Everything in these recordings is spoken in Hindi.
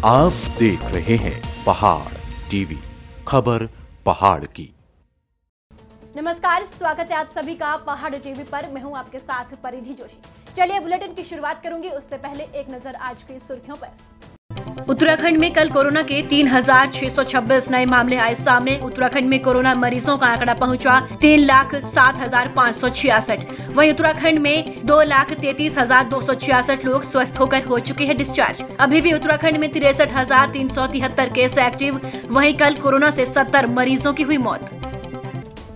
आप देख रहे हैं पहाड़ टीवी, खबर पहाड़ की। नमस्कार, स्वागत है आप सभी का पहाड़ टीवी पर। मैं हूं आपके साथ परिधि जोशी। चलिए बुलेटिन की शुरुआत करूंगी, उससे पहले एक नजर आज की सुर्खियों पर। उत्तराखंड में कल कोरोना के 3,626 नए मामले आए सामने। उत्तराखंड में कोरोना मरीजों का आंकड़ा पहुंचा 3,07,566। वहीं उत्तराखंड में 2,33,266 लोग स्वस्थ होकर हो चुके हैं डिस्चार्ज। अभी भी उत्तराखंड में 63,373 केस एक्टिव। वहीं कल कोरोना से 70 मरीजों की हुई मौत।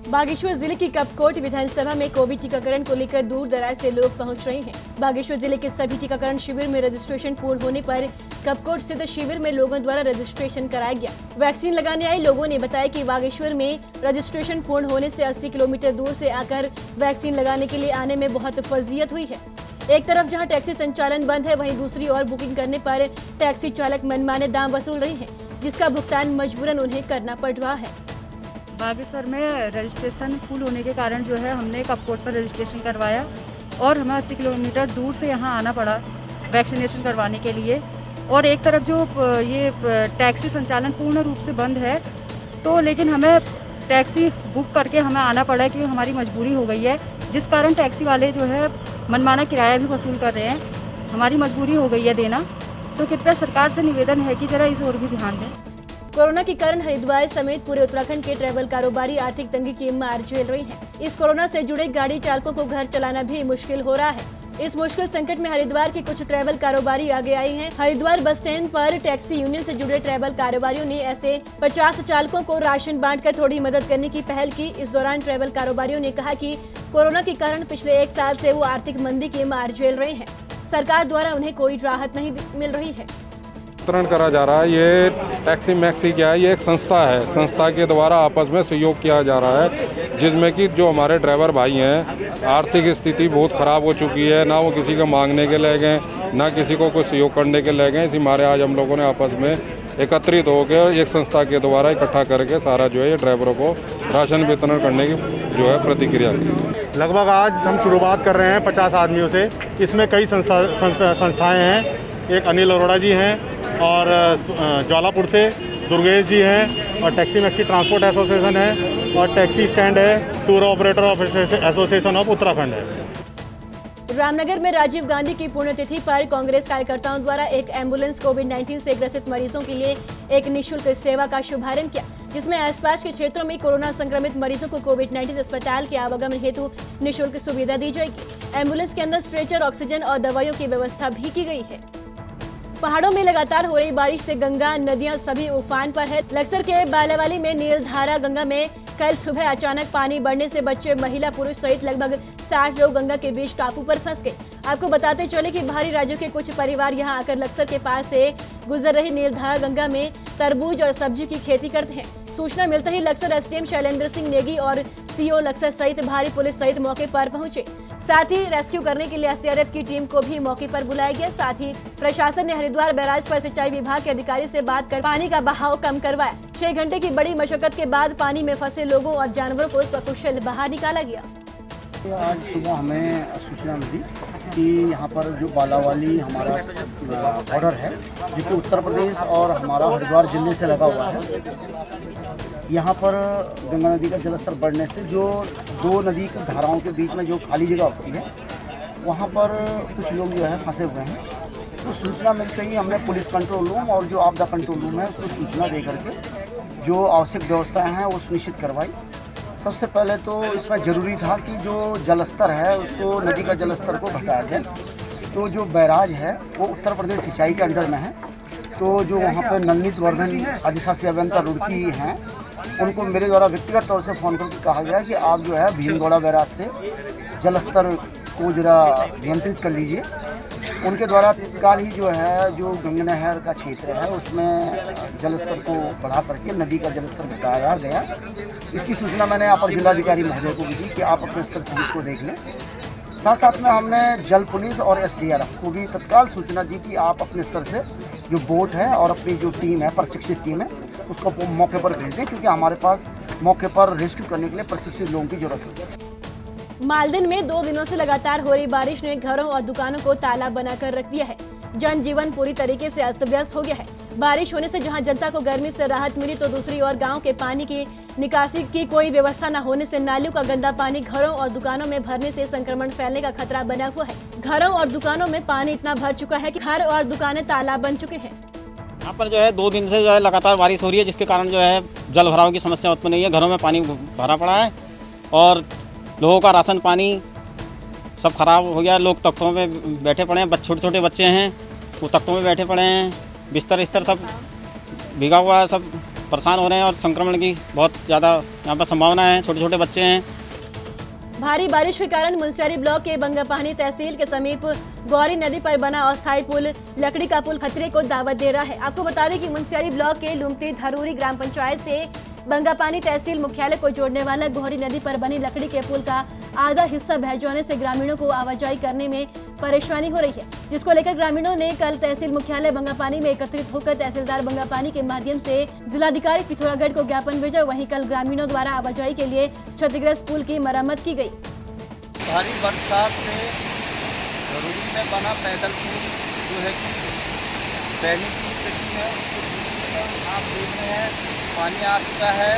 बागेश्वर जिले की कपकोट विधानसभा में कोविड टीकाकरण को लेकर दूर दराज से लोग पहुंच रहे हैं। बागेश्वर जिले के सभी टीकाकरण शिविर में रजिस्ट्रेशन पूर्ण होने पर कपकोट स्थित शिविर में लोगों द्वारा रजिस्ट्रेशन कराया गया। वैक्सीन लगाने आए लोगों ने बताया कि बागेश्वर में रजिस्ट्रेशन पूर्ण होने से 80 किलोमीटर दूर से आकर वैक्सीन लगाने के लिए आने में बहुत फजीयत हुई है। एक तरफ जहां टैक्सी संचालन बंद है, वहीं दूसरी ओर बुकिंग करने पर टैक्सी चालक मनमाने दाम वसूल रहे हैं, जिसका भुगतान मजबूरन उन्हें करना पड़ रहा है। बागेश्वर में रजिस्ट्रेशन फुल होने के कारण जो है हमने कपकोट पर रजिस्ट्रेशन करवाया और हमें 80 किलोमीटर दूर से यहाँ आना पड़ा वैक्सीनेशन करवाने के लिए। और एक तरफ जो ये टैक्सी संचालन पूर्ण रूप से बंद है, तो लेकिन हमें टैक्सी बुक करके हमें आना पड़ा क्योंकि हमारी मजबूरी हो गई है, जिस कारण टैक्सी वाले जो है मनमाना किराया भी वसूल कर रहे हैं। हमारी मजबूरी हो गई है देना, तो कृपया सरकार से निवेदन है कि जरा इस ओर भी ध्यान दें। कोरोना के कारण हरिद्वार समेत पूरे उत्तराखंड के ट्रैवल कारोबारी आर्थिक तंगी की मार झेल रही हैं। इस कोरोना से जुड़े गाड़ी चालकों को घर चलाना भी मुश्किल हो रहा है। इस मुश्किल संकट में हरिद्वार के कुछ ट्रैवल कारोबारी आगे आए हैं। हरिद्वार बस स्टैंड पर टैक्सी यूनियन से जुड़े ट्रैवल कारोबारियों ने ऐसे 50 चालकों को राशन बांटकर थोड़ी मदद करने की पहल की। इस दौरान ट्रैवल कारोबारियों ने कहा कि कोरोना के कारण पिछले 1 साल से वो आर्थिक मंदी की मार झेल रहे हैं। सरकार द्वारा उन्हें कोई राहत नहीं मिल रही है। वितरण करा जा रहा है। ये टैक्सी मैक्सी क्या है, ये एक संस्था है। संस्था के द्वारा आपस में सहयोग किया जा रहा है, जिसमें कि जो हमारे ड्राइवर भाई हैं, आर्थिक स्थिति बहुत ख़राब हो चुकी है। ना वो किसी को मांगने के ले गए, ना किसी को कोई सहयोग करने के ले गए। इसी मारे आज हम लोगों ने आपस में एकत्रित होकर एक संस्था के द्वारा इकट्ठा करके सारा जो है ये ड्राइवरों को राशन वितरण करने की जो है प्रतिक्रिया की। लगभग आज हम शुरुआत कर रहे हैं 50 आदमियों से। इसमें कई संस्थाएँ हैं। एक अनिल अरोड़ा जी हैं और ज्वालापुर से दुर्गेश जी हैं, और टैक्सी मैक्सी ट्रांसपोर्ट एसोसिएशन है, और टैक्सी स्टैंड है, tour operator association of Uttarakhand है। रामनगर में राजीव गांधी की पुण्यतिथि पर कांग्रेस कार्यकर्ताओं द्वारा एक एम्बुलेंस कोविड-19 से ग्रसित मरीजों के लिए एक निःशुल्क सेवा का शुभारंभ किया, जिसमें आसपास के क्षेत्रों में कोरोना संक्रमित मरीजों को कोविड-19 अस्पताल के आवागमन हेतु निःशुल्क सुविधा दी जाएगी। एम्बुलेंस के अंदर स्ट्रेचर, ऑक्सीजन और दवाइयों की व्यवस्था भी की गई है। पहाड़ों में लगातार हो रही बारिश से गंगा नदियां सभी उफान पर है। लक्सर के बालावाली में नीलधारा गंगा में कल सुबह अचानक पानी बढ़ने से बच्चे, महिला, पुरुष सहित लगभग 60 लोग गंगा के बीच टापू पर फंस गए। आपको बताते चले कि बाहरी राज्यों के कुछ परिवार यहां आकर लक्सर के पास से गुजर रही नीलधारा गंगा में तरबूज और सब्जी की खेती करते हैं। सूचना मिलते ही लक्सर एसडीएम शैलेंद्र सिंह नेगी और सीओ लक्सर सहित भारी पुलिस सहित मौके पर पहुंचे। साथ ही रेस्क्यू करने के लिए एसडीआरएफ की टीम को भी मौके पर बुलाया गया। साथ ही प्रशासन ने हरिद्वार बैराज पर सिंचाई विभाग के अधिकारी से बात कर पानी का बहाव कम करवाया। 6 घंटे की बड़ी मशक्कत के बाद पानी में फंसे लोगों और जानवरों को सकुशल बाहर निकाला गया। आज सुबह हमें सूचना मिली कि यहाँ पर जो बालावाली हमारा बॉर्डर है, जो कि उत्तर प्रदेश और हमारा हरिद्वार जिले से लगा हुआ है, यहाँ पर गंगा नदी का जलस्तर बढ़ने से जो 2 नदी की धाराओं के बीच में जो खाली जगह होती है, वहाँ पर कुछ लोग जो है फंसे हुए हैं। तो सूचना मिलते ही हमने पुलिस कंट्रोल रूम और जो आपदा कंट्रोल रूम है उसको सूचना दे करके जो आवश्यक व्यवस्थाएँ हैं वो सुनिश्चित करवाई। सबसे पहले तो इसमें ज़रूरी था कि जो जलस्तर है उसको, नदी का जलस्तर को घटाया जाए। तो जो बैराज है वो उत्तर प्रदेश सिंचाई के अंडर में है, तो जो वहाँ पर नन्नीत वर्धन आदिवासी अभियंता रुड़की हैं, उनको मेरे द्वारा व्यक्तिगत तौर से फ़ोन करके कहा गया कि आप जो है भीमगौड़ा बैराज से जलस्तर को जरा नियंत्रित कर लीजिए। उनके द्वारा तत्काल ही जो है जो गंगा नहर का क्षेत्र है उसमें जलस्तर को बढ़ा करके नदी का जलस्तर घटाया गया। इसकी सूचना मैंने अपर जिलाधिकारी महोदय को भी दी कि आप अपने स्तर से इसको देख लें। साथ साथ में हमने जल पुलिस और एसडीआरएफ को भी तत्काल सूचना दी कि आप अपने स्तर से जो बोट है और अपनी जो टीम है, प्रशिक्षित टीम है, उसको मौके पर भेज दें, क्योंकि हमारे पास मौके पर रेस्क्यू करने के लिए प्रशिक्षित लोगों की जरूरत है। मालदीव में 2 दिनों से लगातार हो रही बारिश ने घरों और दुकानों को ताला बनाकर रख दिया है। जनजीवन पूरी तरीके से अस्त व्यस्त हो गया है। बारिश होने से जहां जनता को गर्मी से राहत मिली, तो दूसरी ओर गांव के पानी की निकासी की कोई व्यवस्था न होने से नालियों का गंदा पानी घरों और दुकानों में भरने से संक्रमण फैलने का खतरा बना हुआ है। घरों और दुकानों में पानी इतना भर चुका है कि घर और दुकानें तालाब बन चुके हैं। यहाँ पर जो है 2 दिन से जो है लगातार बारिश हो रही है, जिसके कारण जो है जल भराव की समस्या उत्पन्न नहीं है। घरों में पानी भरा पड़ा है और लोगों का राशन पानी सब खराब हो गया। लोग तख्तों में बैठे पड़े हैं, छोटे छोटे बच्चे हैं वो तख्तों में बैठे पड़े हैं, बिस्तर सब भीगा हुआ है, सब परेशान हो रहे हैं और संक्रमण की बहुत ज़्यादा यहाँ पर संभावना है। छोटे छोटे बच्चे हैं। भारी बारिश के कारण मुनस्यारी ब्लॉक के बंगापानी तहसील के समीप गौरी नदी पर बना अस्थायी पुल लकड़ी का पुल खतरे को दावत दे रहा है। आपको बता दें कि मुनस्यारी ब्लॉक के लुमती धरूरी ग्राम पंचायत से बंगापानी तहसील मुख्यालय को जोड़ने वाला गौरी नदी पर बनी लकड़ी के पुल का आधा हिस्सा बह जाने से ग्रामीणों को आवाजाही करने में परेशानी हो रही है, जिसको लेकर ग्रामीणों ने कल तहसील मुख्यालय बंगापानी में एकत्रित होकर तहसीलदार बंगापानी के माध्यम से जिलाधिकारी पिथौरागढ़ को ज्ञापन भेजा। वहीं कल ग्रामीणों द्वारा आवाजाही के लिए क्षतिग्रस्त पुल की मरम्मत की गई। भारी बरसात से धरूरी में बना पैदल पुल जो है कि बहने की स्थिति है। आप देख रहे हैं पानी आ चुका है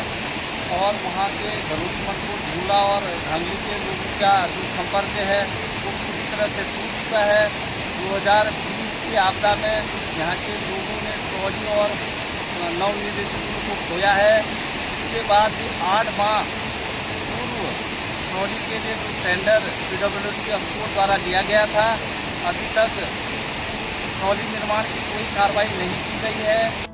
और वहाँ के धरूरी मनपुर झूला और धांगली के लोगों का जो संपर्क है वो पूरी तरह से टूट चुका है। 2020 की आपदा में यहाँ के लोगों ने ट्रॉली और नवनिर्मित को खोया है। इसके बाद 8 माह पूर्व ट्रॉली के लिए जो टेंडर PWD द्वारा दिया गया था, अभी तक ट्रॉली निर्माण की कोई कार्रवाई नहीं की गई है।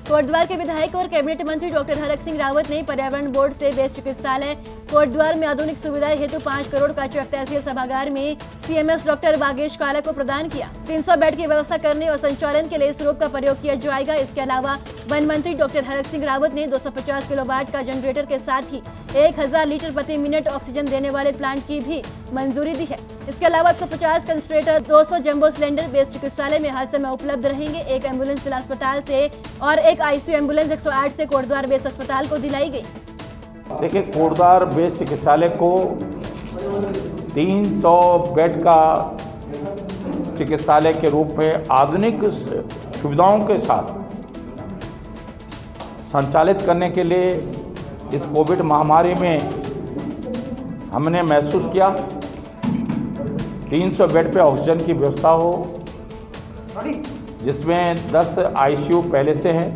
कोटद्वार के विधायक और कैबिनेट मंत्री डॉक्टर हरक सिंह रावत ने पर्यावरण बोर्ड से बेस्ट चिकित्सालय कोटद्वार में आधुनिक सुविधाएं हेतु 5 करोड़ का चेक तहसील सभागार में CMS डॉक्टर बागेश काला को प्रदान किया। 300 बेड की व्यवस्था करने और संचालन के लिए इस रूप का प्रयोग किया जाएगा। इसके अलावा वन मंत्री डॉक्टर हरक सिंह रावत ने 250 किलोवाट का जनरेटर के साथ ही 1000 लीटर प्रति मिनट ऑक्सीजन देने वाले प्लांट की भी मंजूरी दी है। इसके अलावा 150 कंसंट्रेटर, 200 जंबो सिलेंडर बेस्ट चिकित्सालय में हर समय उपलब्ध रहेंगे। एक एम्बुलेंस जिला अस्पताल से और एक ICU एम्बुलेंस 108 से कोटद्वार बेस अस्पताल को दिलाई गई। देखिए, कोटद्वार बेस चिकित्सालय को 300 बेड का चिकित्सालय के रूप में आधुनिक सुविधाओं के साथ संचालित करने के लिए इस कोविड महामारी में हमने महसूस किया 300 बेड पे ऑक्सीजन की व्यवस्था हो, जिसमें 10 ICU पहले से हैं,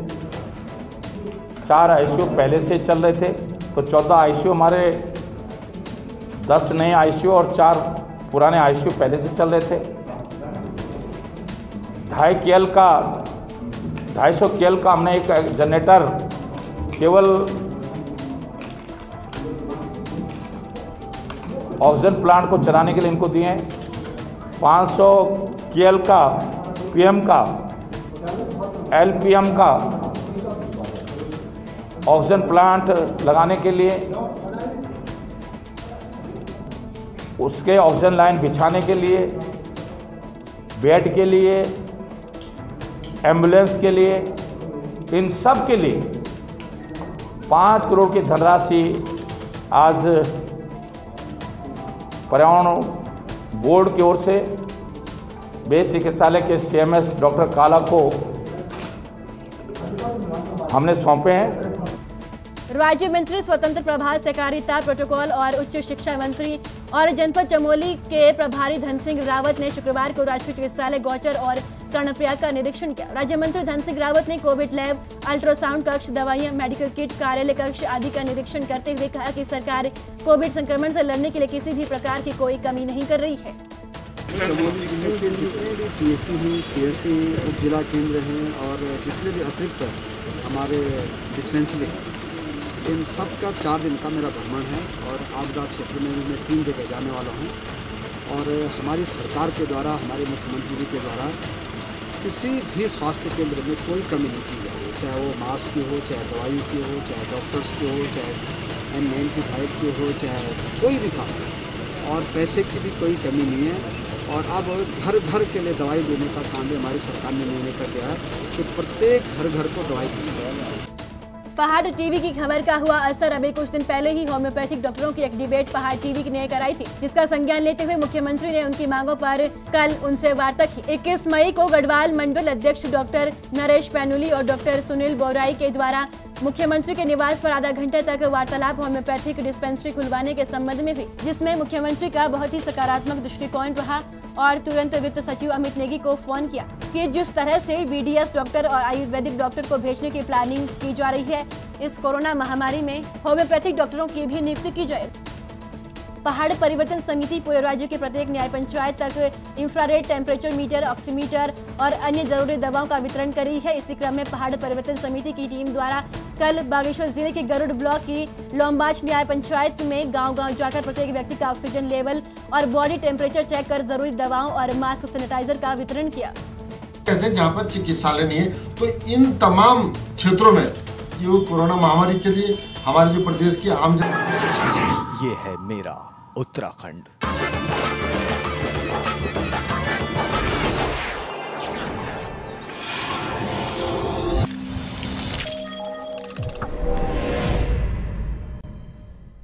4 ICU पहले से चल रहे थे, तो 14 ICU हमारे 10 नए ICU और 4 पुराने ICU पहले से चल रहे थे। 250 KL का हमने एक जनरेटर केवल ऑक्सीजन प्लांट को चलाने के लिए इनको दिए हैं। 500 KL का PM का LPM का ऑक्सीजन प्लांट लगाने के लिए, उसके ऑक्सीजन लाइन बिछाने के लिए, बेड के लिए, एम्बुलेंस के लिए, इन सब के लिए 5 करोड़ की धनराशि आज पर्यावरण बोर्ड की ओर से बेस चिकित्सालय के CMS डॉक्टर काला को हमने सौंपे हैं। राज्य मंत्री स्वतंत्र प्रभार सहकारिता प्रोटोकॉल और उच्च शिक्षा मंत्री और जनपद चमोली के प्रभारी धन सिंह रावत ने शुक्रवार को राजकीय चिकित्सालय गौचर और कर्णप्रयाग का निरीक्षण किया। राज्य मंत्री धन सिंह रावत ने कोविड लैब, अल्ट्रासाउंड कक्ष, दवाइयां, मेडिकल किट, कार्यालय कक्ष आदि का निरीक्षण करते हुए कहा कि सरकार कोविड संक्रमण से लड़ने के लिए किसी भी प्रकार की कोई कमी नहीं कर रही है। चमोली जिले के जितने भी PSC हैं, CSC उप जिला केंद्र हैं और जितने भी अतिरिक्त हमारे डिस्पेंसरी हैं, इन सब का 4 दिन का मेरा भ्रमण है और आपदा क्षेत्र में भी मैं 3 जगह जाने वाला हूँ। और हमारी सरकार के द्वारा, हमारे मुख्यमंत्री जी के द्वारा किसी भी स्वास्थ्य केंद्र में कोई कमी नहीं की जा रही, चाहे वो मास्क की हो, चाहे दवाइयों की हो, चाहे डॉक्टर्स की हो, चाहे N95 की हो, चाहे कोई भी काम हो, और पैसे की भी कोई कमी नहीं है। और अब घर घर के लिए दवाई देने का काम भी हमारी सरकार ने निर्णय कर दिया है कि प्रत्येक घर घर को दवाई दी जाए। पहाड़ टीवी की खबर का हुआ असर। अभी कुछ दिन पहले ही होम्योपैथिक डॉक्टरों की एक डिबेट पहाड़ टीवी ने कराई थी, जिसका संज्ञान लेते हुए मुख्यमंत्री ने उनकी मांगों पर कल उनसे वार्ता की। 21 मई को गढ़वाल मंडल अध्यक्ष डॉक्टर नरेश पैनुली और डॉक्टर सुनील बोराई के द्वारा मुख्यमंत्री के निवास पर आधा घंटे तक वार्तालाप होम्योपैथिक डिस्पेंसरी खुलवाने के संबंध में हुई, जिसमें मुख्यमंत्री का बहुत ही सकारात्मक दृष्टिकोण रहा और तुरंत वित्त सचिव अमित नेगी को फोन किया कि जिस तरह से बीडीएस डॉक्टर और आयुर्वेदिक डॉक्टर को भेजने की प्लानिंग की जा रही है, इस कोरोना महामारी में होम्योपैथिक डॉक्टरों की भी नियुक्ति की जाए। पहाड़ परिवर्तन समिति पूरे राज्य के प्रत्येक न्याय पंचायत तक इंफ्रारेड टेम्परेचर मीटर, ऑक्सीमीटर और अन्य जरूरी दवाओं का वितरण कर रही है। इसी क्रम में पहाड़ परिवर्तन समिति की टीम द्वारा कल बागेश्वर जिले के गरुड़ ब्लॉक की लोम्बाच न्याय पंचायत में गांव-गांव जाकर प्रत्येक व्यक्ति का ऑक्सीजन लेवल और बॉडी टेम्परेचर चेक कर जरूरी दवाओं और मास्क, सैनिटाइजर का वितरण किया। ऐसे जहाँ पर चिकित्सालय नहीं है, तो इन तमाम क्षेत्रों में जो कोरोना महामारी के लिए हमारे जो प्रदेश की आम जनता, ये है मेरा उत्तराखंड।